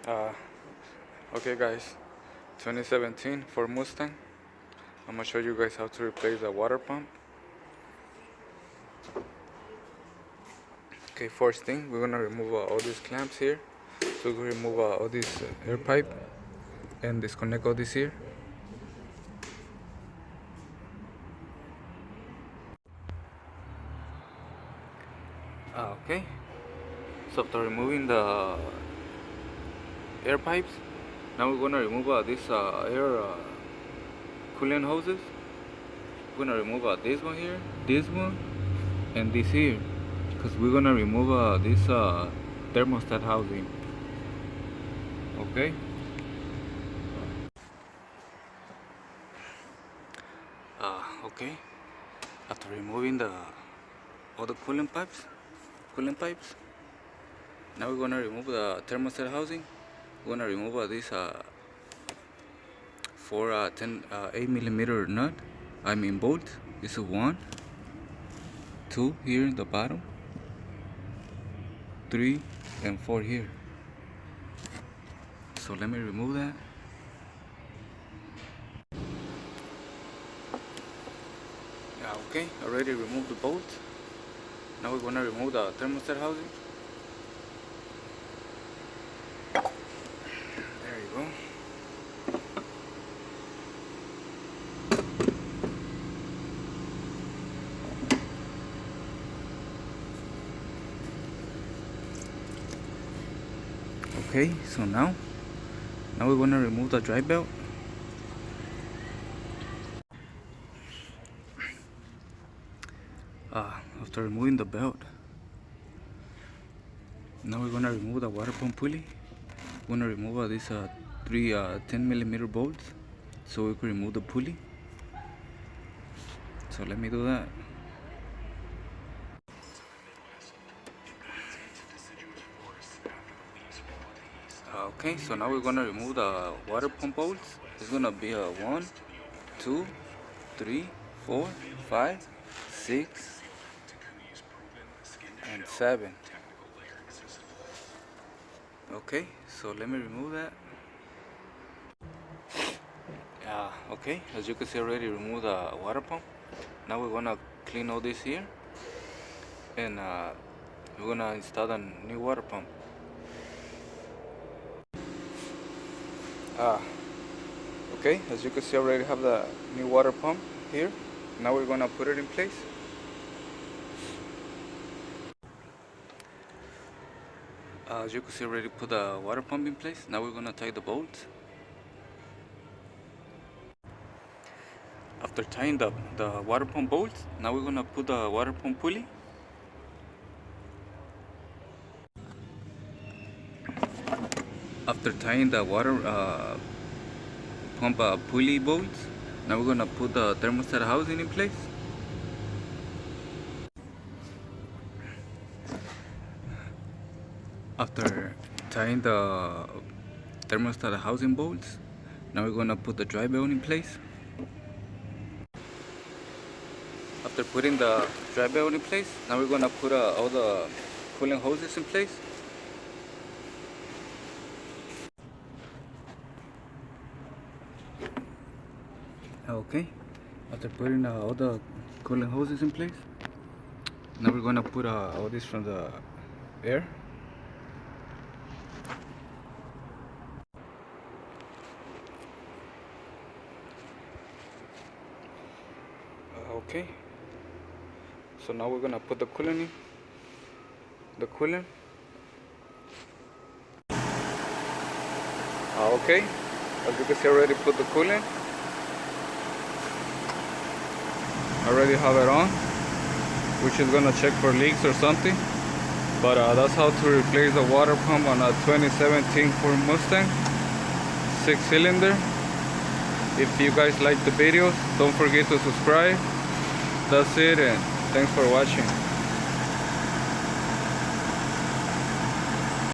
Uh, okay guys, 2017 for Mustang. I'm gonna show you guys how to replace the water pump. Okay, first thing, we're gonna remove all these clamps here. So we remove all this air pipe and disconnect all this here. Okay, so after removing the air pipes, now we're gonna remove this air coolant hoses. We're gonna remove this one here, this one, and this here, because we're gonna remove this thermostat housing. Okay. Okay. After removing all the coolant pipes, now we're gonna remove the thermostat housing. We're gonna remove this 8 millimeter nut. I mean bolt. This is 1, 2 here in the bottom, 3 and 4 here. So let me remove that. Okay, already removed the bolt. Now we're gonna remove the thermostat housing. There you go. Okay, so now we're gonna remove the drive belt. After removing the belt, now we're gonna remove the water pump pulley. We're gonna remove these 3 10mm bolts so we can remove the pulley. So let me do that. Okay, so now we're gonna remove the water pump bolts. It's gonna be a 1, 2, 3, 4, 5, 6, and 7. Okay, so let me remove that. Okay, as you can see, I already removed the water pump. Now we're gonna clean all this here, and we're gonna install the new water pump. Okay, as you can see, I already have the new water pump here. Now we're gonna put it in place. As you can see, I already put the water pump in place. Now we're gonna tie the bolts. After tying the water pump bolts, now we're gonna put the water pump pulley. After tying the water pump pulley bolts, now we're gonna put the thermostat housing in place. After tying the thermostat housing bolts, now we're gonna put the dry belt in place. After putting the dry belt in place, now we're gonna put all the coolant hoses in place. Okay, after putting all the coolant hoses in place, now we're gonna put all this from the air. Okay, so now we're gonna put the coolant in. The coolant. Okay, as you can see, I already put the coolant. I already have it on, which is gonna check for leaks or something. But that's how to replace the water pump on a 2017 Ford Mustang 6-cylinder. If you guys like the videos, don't forget to subscribe. That's it, and thanks for watching.